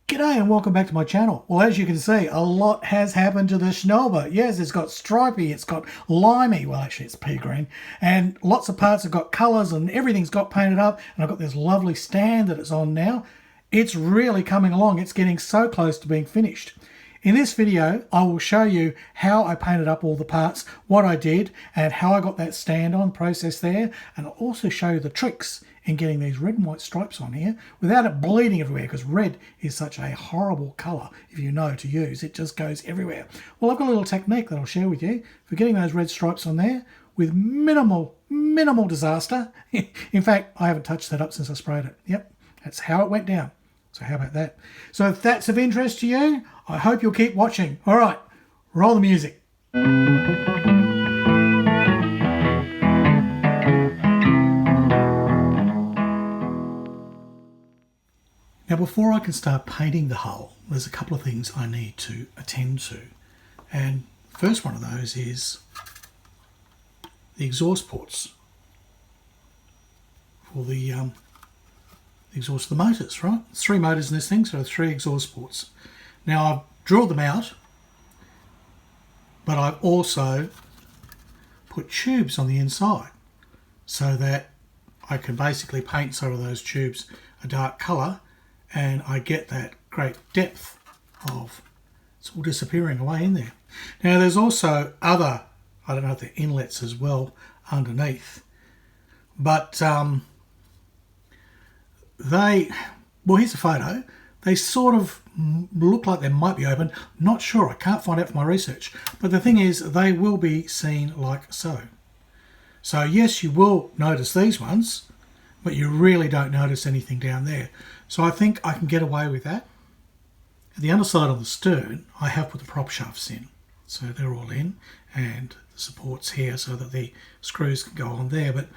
G'day and welcome back to my channel. Well, as you can see, a lot has happened to the Schnellboot. Yes, it's got stripy, it's got limey, well actually it's pea green, and lots of parts have got colours and everything's got painted up, and I've got this lovely stand that it's on now. It's really coming along. It's getting so close to being finished. In this video, I will show you how I painted up all the parts, what I did, and how I got that stand on process there, and I'll also show you the tricks in getting these red and white stripes on here without it bleeding everywhere, because red is such a horrible colour if you know to use. It just goes everywhere. Well, I've got a little technique that I'll share with you for getting those red stripes on there with minimal disaster. In fact, I haven't touched that up since I sprayed it. Yep, that's how it went down. So how about that? So if that's of interest to you, I hope you'll keep watching. All right, roll the music. Now, before I can start painting the hull, there's a couple of things I need to attend to. And the first one of those is the exhaust ports for the exhaust of the motors, right? There's 3 motors in this thing, so 3 exhaust ports. Now, I've drilled them out, but I've also put tubes on the inside so that I can basically paint some of those tubes a dark colour, and I get that great depth of it's all disappearing away in there. Now, there's also other, I don't know if they're inlets as well underneath, but well, here's a photo. They sort of look like they might be open. Not sure, I can't find out from my research. But the thing is, they will be seen like so. So yes, you will notice these ones, but you really don't notice anything down there. So I think I can get away with that. At the underside of the stern, I have put the prop shafts in. So they're all in, and the supports here so that the screws can go on there. But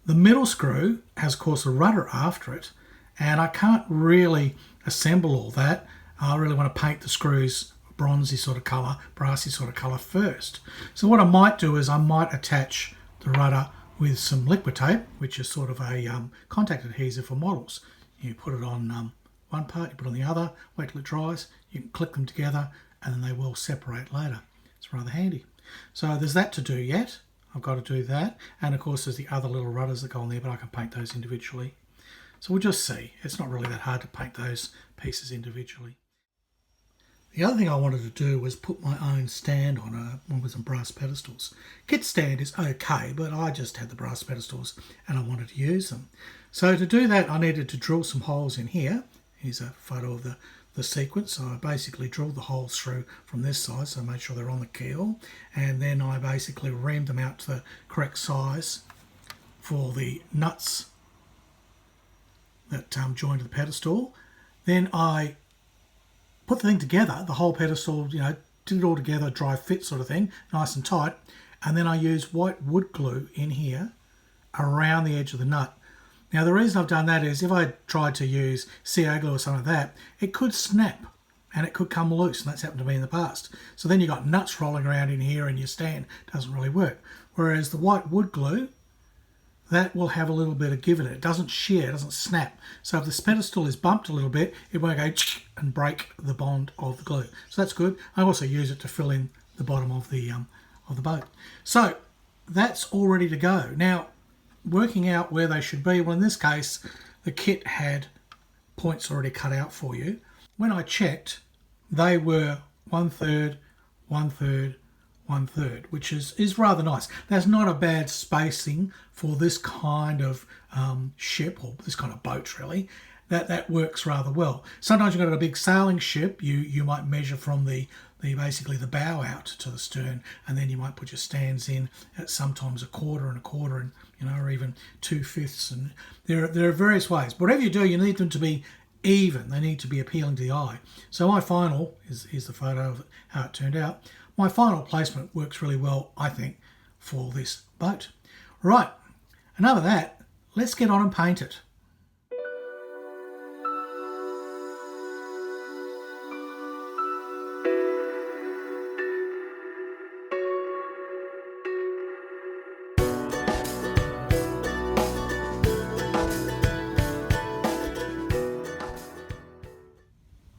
the middle screw has, of course, a rudder after it, and I can't really assemble all that. I really want to paint the screws bronzy sort of colour, brassy sort of colour first. So what I might do is I might attach the rudder with some liquid tape, which is sort of a contact adhesive for models. You put it on one part, you put it on the other, wait till it dries, you can click them together, and then they will separate later. It's rather handy. So there's that to do yet. I've got to do that, and of course there's the other little rudders that go on there, but I can paint those individually. So we'll just see. It's not really that hard to paint those pieces individually. The other thing I wanted to do was put my own stand on one with some brass pedestals. Kit stand is okay, but I just had the brass pedestals and I wanted to use them. So to do that, I needed to drill some holes in here. Here's a photo of the sequence. So I basically drilled the holes through from this side, so I made sure they're on the keel, and then I basically reamed them out to the correct size for the nuts that joined the pedestal. Then I put the thing together, the whole pedestal, you know, did it all together, dry fit sort of thing, nice and tight, and then I used white wood glue in here around the edge of the nut. Now, the reason I've done that is if I tried to use CO glue or something like that, it could snap and it could come loose, and that's happened to me in the past. So then you've got nuts rolling around in here and your stand doesn't really work. Whereas the white wood glue, that will have a little bit of give in it. It doesn't shear, it doesn't snap. So if this pedestal is bumped a little bit, it won't go and break the bond of the glue. So that's good. I also use it to fill in the bottom of the boat. So that's all ready to go. Now, working out where they should be, well, in this case, the kit had points already cut out for you. When I checked, they were 1/3, 1/3, 1/3, which is rather nice. That's not a bad spacing for this kind of ship, or this kind of boat really. That works rather well. Sometimes you've got a big sailing ship, you might measure from the basically the bow out to the stern, and then you might put your stands in at sometimes a quarter and a quarter, and you know, or even 2/5, and there are various ways. But whatever you do, you need them to be even. They need to be appealing to the eye. So my final is the photo of how it turned out. My final placement works really well, I think, for this boat. Right, enough of that. Let's get on and paint it.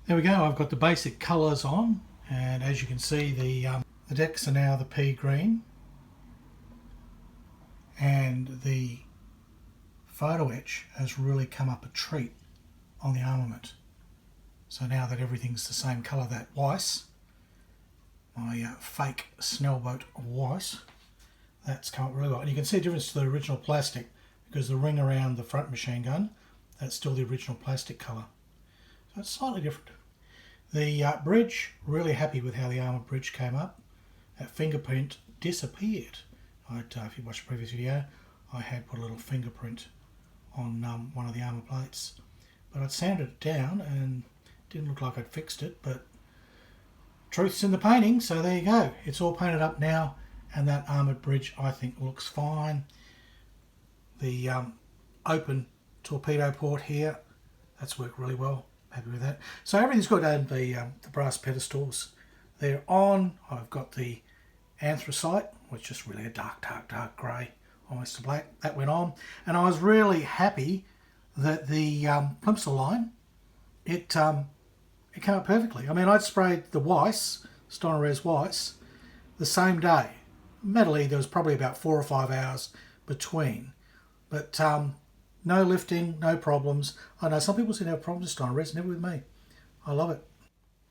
There we go, I've got the basic colours on, and as you can see the decks are now the pea green, and the photo etch has really come up a treat on the armament. So now that everything's the same colour, that Weis, my fake Schellboot Weis, that's come up really well. And you can see a difference to the original plastic, because the ring around the front machine gun, that's still the original plastic colour. So it's slightly different. The bridge, really happy with how the armour bridge came up. That fingerprint disappeared. If you watched the previous video, I had put a little fingerprint on one of the armour plates. But I'd sanded it down and didn't look like I'd fixed it, but truth's in the painting, so there you go. It's all painted up now, and that armoured bridge I think looks fine. The open torpedo port here, that's worked really well. Happy with that. So everything's good. And the brass pedestals, they're on. I've got the anthracite, which is really a dark grey, almost to black. That went on, and I was really happy that the plimsoll line, it came out perfectly. I mean, I'd sprayed the Weis, Stynylrez Weis, the same day. Admittedly, there was probably about 4 or 5 hours between, but no lifting, no problems. I know some people seem to have problems with Stynylrez, never with me. I love it.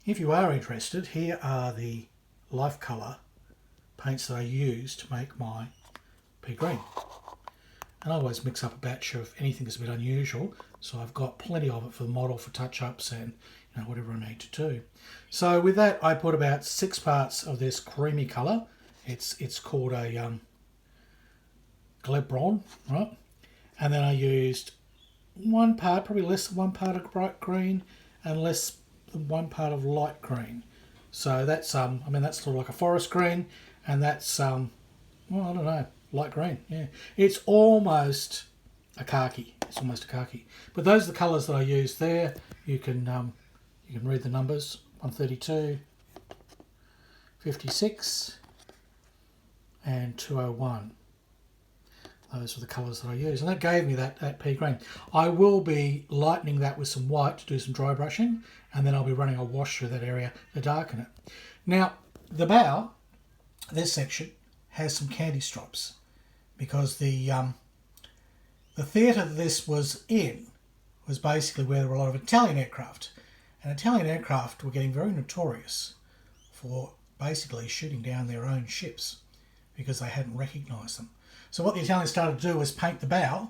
If you are interested, here are the life colour paints that I use to make my pea green. And I always mix up a batch of anything that's a bit unusual, so I've got plenty of it for the model, for touch-ups and whatever I need to do. So with that, I put about 6 parts of this creamy colour. It's called a Glebron, right? And then I used 1 part, probably less than 1 part of bright green and less than 1 part of light green. So that's I mean, that's sort of like a forest green, and that's well, I don't know, light green. Yeah, it's almost a khaki. It's almost a khaki. But those are the colours that I used there. You can read the numbers: 132, 56, and 201. Those are the colours that I use, and that gave me that pea green. I will be lightening that with some white to do some dry brushing, and then I'll be running a wash through that area to darken it. Now, the bow, this section, has some candy stripes, because the theatre that this was in was basically where there were a lot of Italian aircraft, and Italian aircraft were getting very notorious for basically shooting down their own ships because they hadn't recognised them. So what the Italians started to do was paint the bow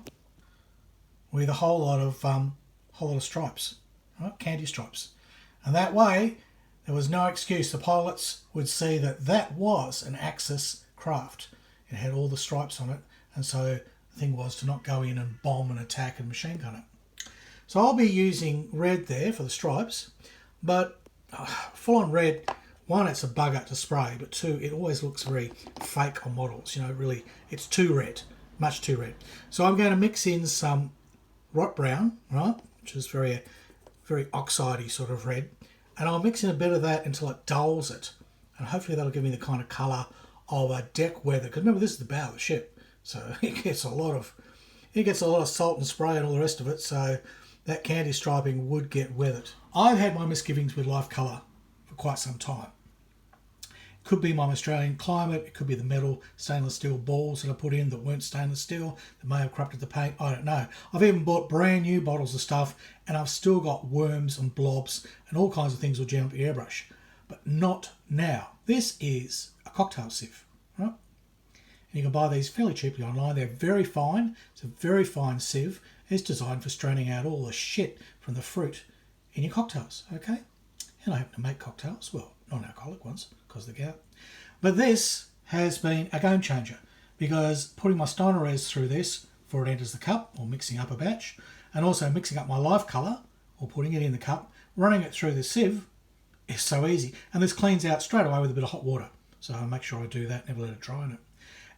with a whole lot of stripes, right? Candy stripes. And that way, there was no excuse. The pilots would see that that was an Axis craft. It had all the stripes on it, and so the thing was to not go in and bomb and attack and machine gun it. So I'll be using red there for the stripes, but full-on red, 1, it's a bugger to spray, but 2, it always looks very fake on models. Really, it's too red, much too red. So I'm going to mix in some rot brown, right, which is very oxidey sort of red, and I'll mix in a bit of that until it dulls it, and hopefully that'll give me the kind of colour of a deck weather. Because remember, this is the bow of the ship, so it gets a lot of salt and spray and all the rest of it. So that candy striping would get weathered. I've had my misgivings with life colour for quite some time. Could be my Australian climate, it could be the metal stainless steel balls that I put in that weren't stainless steel, that may have corrupted the paint, I don't know. I've even bought brand new bottles of stuff, and I've still got worms and blobs and all kinds of things will jam up your airbrush. But not now. This is a cocktail sieve, right? And you can buy these fairly cheaply online. They're very fine. It's a very fine sieve. It's designed for straining out all the shit from the fruit in your cocktails, okay? And I happen to make cocktails, well, non-alcoholic ones, because of the gout. But this has been a game changer, because putting my Stynylrez through this before it enters the cup, or mixing up a batch, and also mixing up my life colour, or putting it in the cup, running it through the sieve is so easy. And this cleans out straight away with a bit of hot water. So I make sure I do that, never let it dry on it.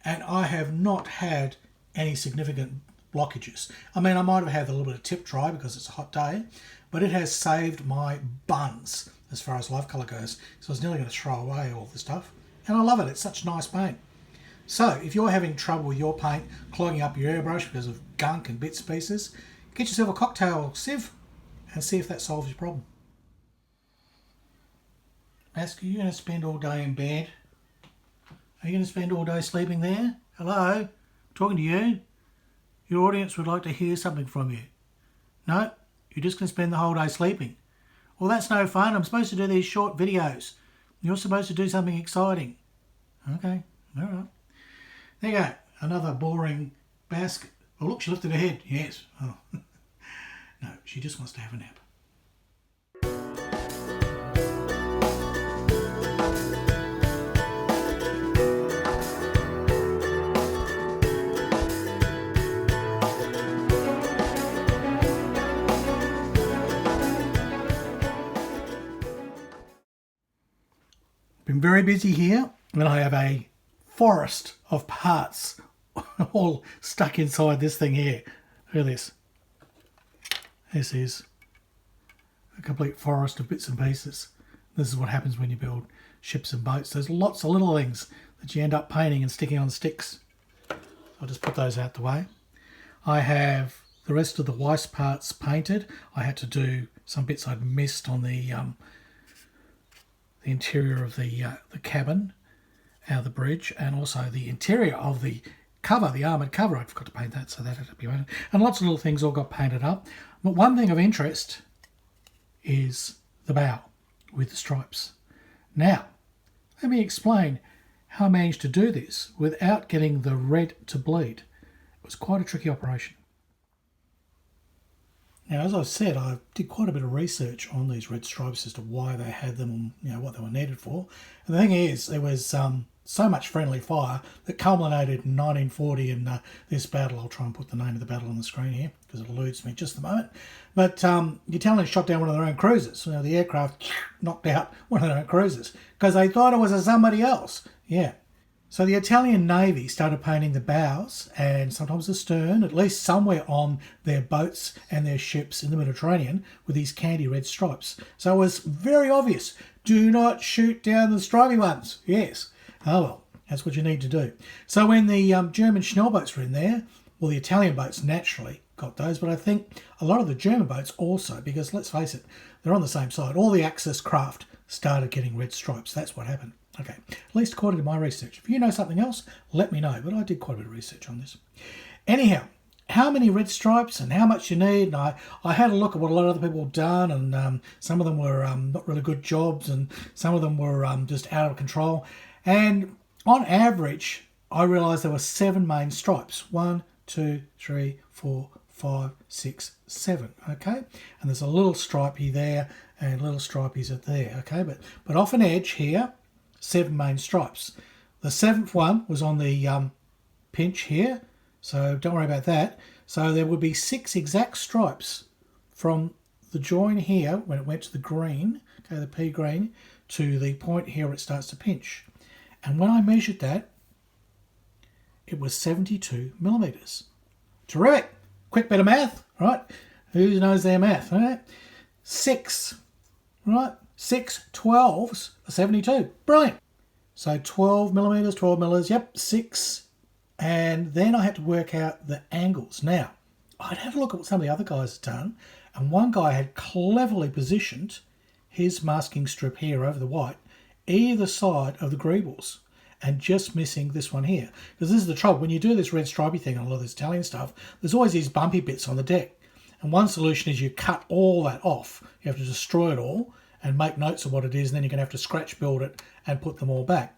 And I have not had any significant blockages. I mean, I might have had a little bit of tip dry because it's a hot day, but it has saved my buns as far as life colour goes. So I was nearly going to throw away all the stuff. And I love it. It's such nice paint. So if you're having trouble with your paint clogging up your airbrush because of gunk and bits and pieces, get yourself a cocktail sieve and see if that solves your problem. Bask, are you going to spend all day in bed? Are you going to spend all day sleeping there? Hello? Talking to you? Your audience would like to hear something from you. No? You're just going to spend the whole day sleeping. Well, that's no fun. I'm supposed to do these short videos. You're supposed to do something exciting. Okay, all right. There you go. Another boring Bask. Oh, look, she lifted her head. Yes. Oh. No, she just wants to have a nap. Been very busy here, and I have a forest of parts all stuck inside this thing here. Look at this. This is a complete forest of bits and pieces. This is what happens when you build ships and boats. There's lots of little things that you end up painting and sticking on sticks. I'll just put those out the way. I have the rest of the Weis parts painted. I had to do some bits I'd missed on the interior of the cabin, out of the bridge, and also the interior of the cover, the armoured cover. I forgot to paint that, so that had to be painted. And lots of little things all got painted up. But one thing of interest is the bow with the stripes. Now, let me explain how I managed to do this without getting the red to bleed. It was quite a tricky operation. Now, as I've said, I did quite a bit of research on these red stripes as to why they had them and what they were needed for. And the thing is, there was so much friendly fire that culminated in 1940 in this battle. I'll try and put the name of the battle on the screen here because it eludes me just a moment. But the Italians shot down one of their own cruisers. The aircraft knocked out one of their own cruisers because they thought it was a somebody else. Yeah. So the Italian Navy started painting the bows and sometimes the stern, at least somewhere on their boats and their ships in the Mediterranean, with these candy red stripes. So it was very obvious. Do not shoot down the stripy ones. Yes. Oh well, that's what you need to do. So when the German Schnellboats were in there, well, the Italian boats naturally got those, but I think a lot of the German boats also, because let's face it, they're on the same side. All the Axis craft started getting red stripes. That's what happened. Okay, at least according to my research. If you know something else, let me know. But I did quite a bit of research on this. Anyhow, how many red stripes and how much you need? And I had a look at what a lot of other people have done, and some of them were not really good jobs, and some of them were just out of control. And on average, I realised there were 7 main stripes. 1, 2, 3, 4, 5, 6, 7. Okay, and there's a little stripey there and little stripies at there. Okay, but off an edge here, 7 main stripes. The 7th one was on the pinch here, so don't worry about that. So there would be 6 exact stripes from the join here when it went to the green, okay, the pea green, to the point here where it starts to pinch. And when I measured that, it was 72 millimetres. Terrific! Quick bit of math, right? Who knows their math, right? 6, right? 6 12s are 72. Brilliant. So 12 millimetres, 12 millimetres, yep, 6. And then I had to work out the angles. Now, I'd had a look at what some of the other guys had done, and one guy had cleverly positioned his masking strip here over the white, either side of the greebles, and just missing this one here. Because this is the trouble, when you do this red stripy thing on a lot of this Italian stuff, there's always these bumpy bits on the deck. And one solution is you cut all that off. You have to destroy it all and make notes of what it is, and then you're going to have to scratch build it and put them all back.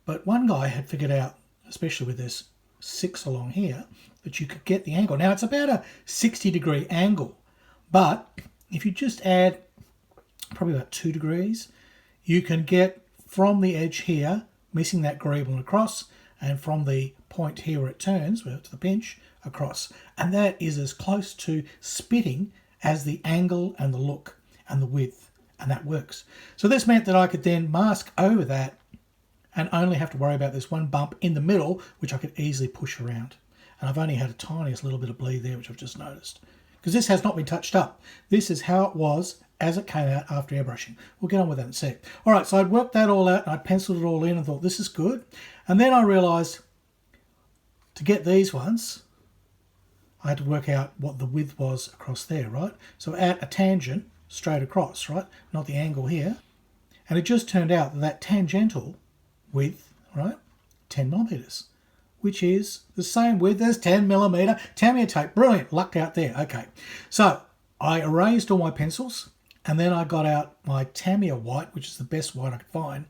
But one guy had figured out, especially with this 6 along here, that you could get the angle. Now, it's about a 60-degree angle, but if you just add probably about 2 degrees, you can get from the edge here, missing that greeble across, and from the point here where it turns, to the pinch, across. And that is as close to spitting as the angle and the look and the width. And that works. So this meant that I could then mask over that and only have to worry about this one bump in the middle, which I could easily push around. And I've only had a tiniest little bit of bleed there, which I've just noticed. Because this has not been touched up. This is how it was as it came out after airbrushing. We'll get on with that in a sec. All right, so I'd worked that all out and I'd penciled it all in and thought, this is good. And then I realised to get these ones, I had to work out what the width was across there, right? So at a tangent, straight across, right? Not the angle here. And it just turned out that that tangential width, right, 10 millimeters, which is the same width as 10 millimeter Tamiya tape. Brilliant, lucked out there. Okay, so I erased all my pencils, and then I got out my Tamiya white, which is the best white I could find,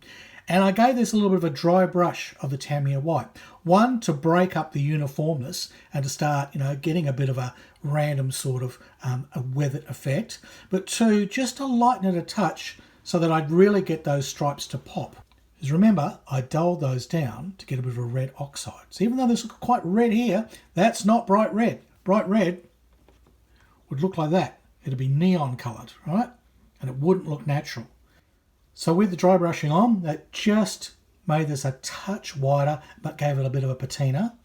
and I gave this a little bit of a dry brush of the Tamiya white. One, to break up the uniformness and to start, getting a bit of a random sort of a weathered effect. But two, just to lighten it a touch so that I'd really get those stripes to pop. Because remember, I dulled those down to get a bit of a red oxide. So even though this looks quite red here, that's not bright red. Bright red would look like that. It'd be neon coloured, right? And it wouldn't look natural. So with the dry brushing on, that just made this a touch wider, but gave it a bit of a patina.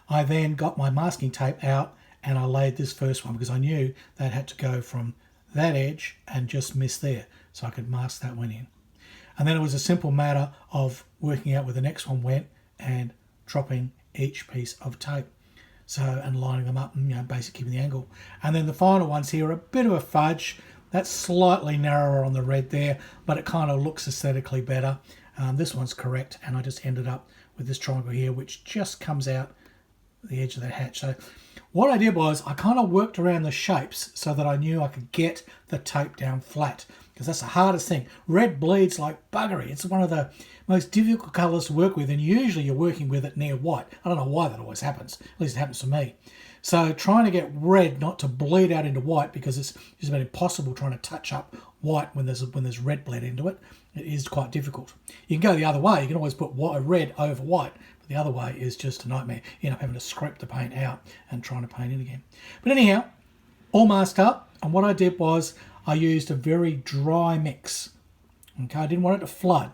I then got my masking tape out and I laid this first one because I knew that had to go from that edge and just miss there. So I could mask that one in. And then it was a simple matter of working out where the next one went and dropping each piece of tape. So, and lining them up and, basically keeping the angle. And then the final ones here are a bit of a fudge. That's slightly narrower on the red there, but it kind of looks aesthetically better. This one's correct, and I just ended up with this triangle here, which just comes out the edge of that hatch. So what I did was I kind of worked around the shapes so that I knew I could get the tape down flat, because that's the hardest thing. Red bleeds like buggery. It's one of the most difficult colours to work with, and usually you're working with it near white. I don't know why that always happens. At least it happens to me. So trying to get red not to bleed out into white, because it's just about impossible trying to touch up white when there's red bled into it. It is quite difficult. You can go the other way. You can always put red over white, but the other way is just a nightmare. You end up having to scrape the paint out and trying to paint in again. But anyhow, all masked up, and what I did was I used a very dry mix. Okay, I didn't want it to flood,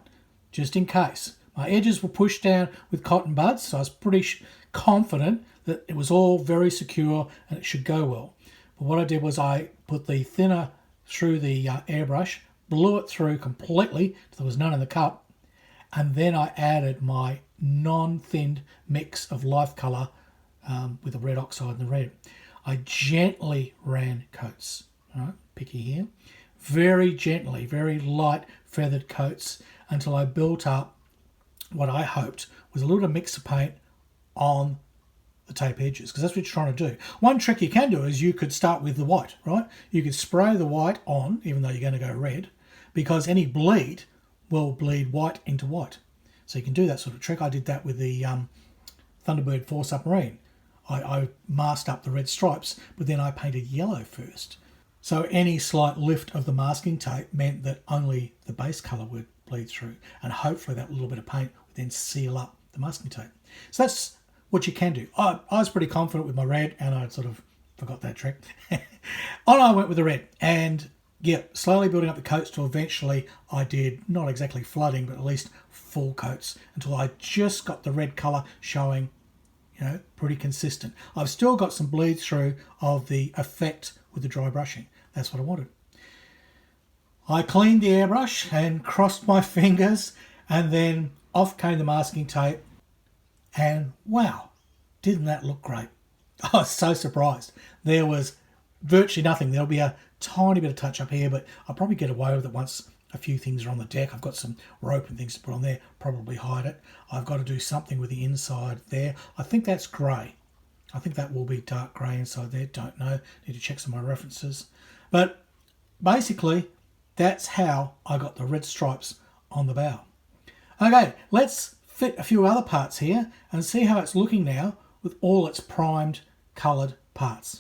just in case. My edges were pushed down with cotton buds, so I was pretty confident that it was all very secure and it should go well. But what I did was I put the thinner through the airbrush, blew it through completely so there was none in the cup, and then I added my non-thinned mix of life colour with the red oxide and the red. I gently ran coats, right? Picky here, very gently, very light feathered coats until I built up what I hoped was a little bit of mix of paint on the tape edges, because that's what you're trying to do. One trick you can do is you could start with the white, right? You could spray the white on, even though you're going to go red, because any bleed will bleed white into white. So you can do that sort of trick. I did that with the Thunderbird 4 submarine. I masked up the red stripes, but then I painted yellow first. So any slight lift of the masking tape meant that only the base colour would bleed through, and hopefully that little bit of paint would then seal up the masking tape. So that's what you can do. I was pretty confident with my red, and I sort of forgot that trick. On I went with the red, and slowly building up the coats till eventually I did not exactly flooding, but at least full coats until I just got the red colour showing, pretty consistent. I've still got some bleed through of the effect with the dry brushing. That's what I wanted. I cleaned the airbrush and crossed my fingers, and then off came the masking tape, and wow, didn't that look great? I was so surprised. There was virtually nothing. There'll be a tiny bit of touch up here, but I'll probably get away with it once a few things are on the deck. I've got some rope and things to put on there, probably hide it. I've got to do something with the inside there. I think that's grey. I think that will be dark grey inside there. Don't know. Need to check some of my references. But basically, that's how I got the red stripes on the bow. Okay, let's fit a few other parts here and see how it's looking now with all its primed, coloured parts.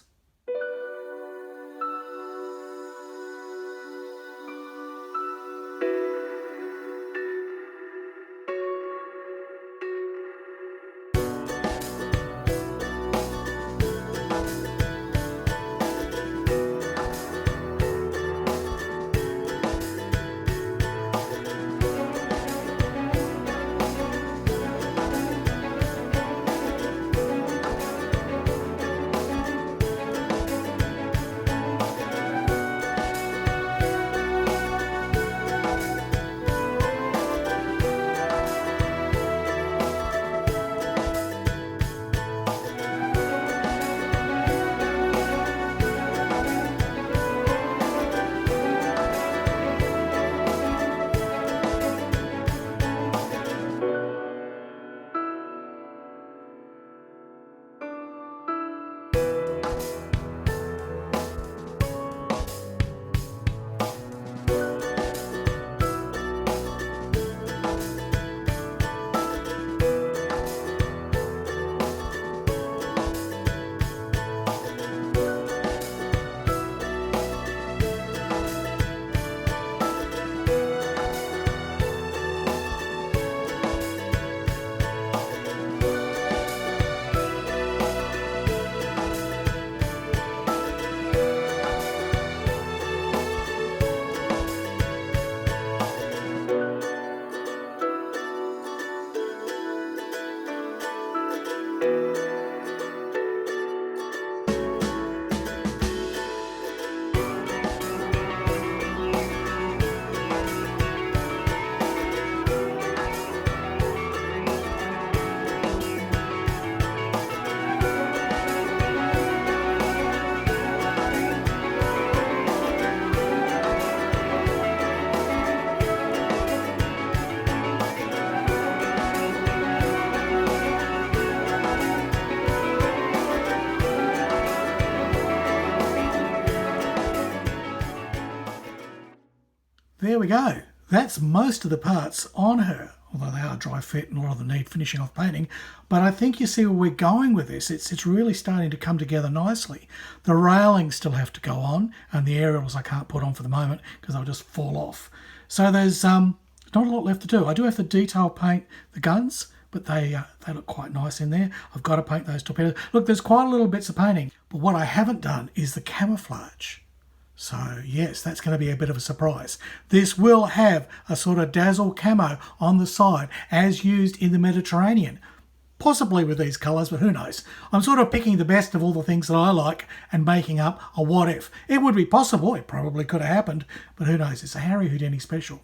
there we go. That's most of the parts on her, although they are dry fit and a lot of them need finishing off painting. But I think you see where we're going with this. It's really starting to come together nicely. The railings still have to go on, and the aerials I can't put on for the moment because they'll just fall off. So there's not a lot left to do. I do have to detail paint the guns, but they look quite nice in there. I've got to paint those torpedoes. Look, there's quite a little bits of painting, but what I haven't done is the camouflage. So yes, that's going to be a bit of a surprise. This will have a sort of dazzle camo on the side as used in the Mediterranean. Possibly with these colours, but who knows. I'm sort of picking the best of all the things that I like and making up a what if. It would be possible, it probably could have happened, but who knows, it's a Harry Houdini special.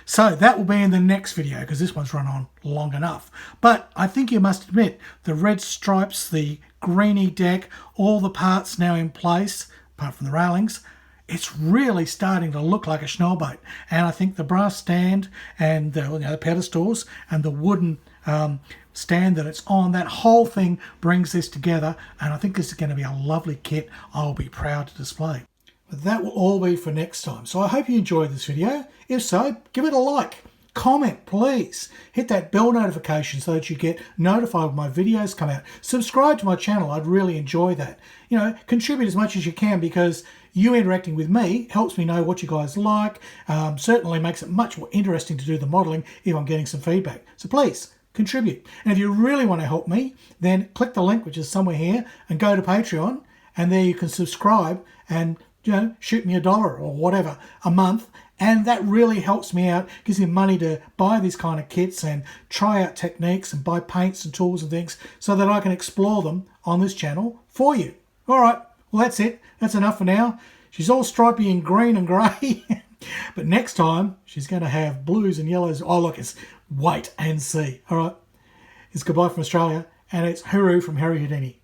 So that will be in the next video because this one's run on long enough. But I think you must admit, the red stripes, the greeny deck, all the parts now in place, apart from the railings, it's really starting to look like a Schnellboot. And I think the brass stand and the pedestals and the wooden stand that it's on, that whole thing brings this together. And I think this is going to be a lovely kit I'll be proud to display. But that will all be for next time. So I hope you enjoyed this video. If so, give it a like. Comment, please. Hit that bell notification so that you get notified when my videos come out. Subscribe to my channel. I'd really enjoy that. You know, contribute as much as you can because you interacting with me helps me know what you guys like. Certainly makes it much more interesting to do the modelling if I'm getting some feedback. So please, contribute. And if you really want to help me, then click the link, which is somewhere here, and go to Patreon. And there you can subscribe and, you know, shoot me $1 or whatever a month. And that really helps me out, gives me money to buy these kind of kits and try out techniques and buy paints and tools and things so that I can explore them on this channel for you. All right, well, that's it. That's enough for now. She's all stripy and green and grey. But next time, she's going to have blues and yellows. Oh, look, it's wait and see. All right, it's goodbye from Australia, and it's hooroo from Harry Houdini.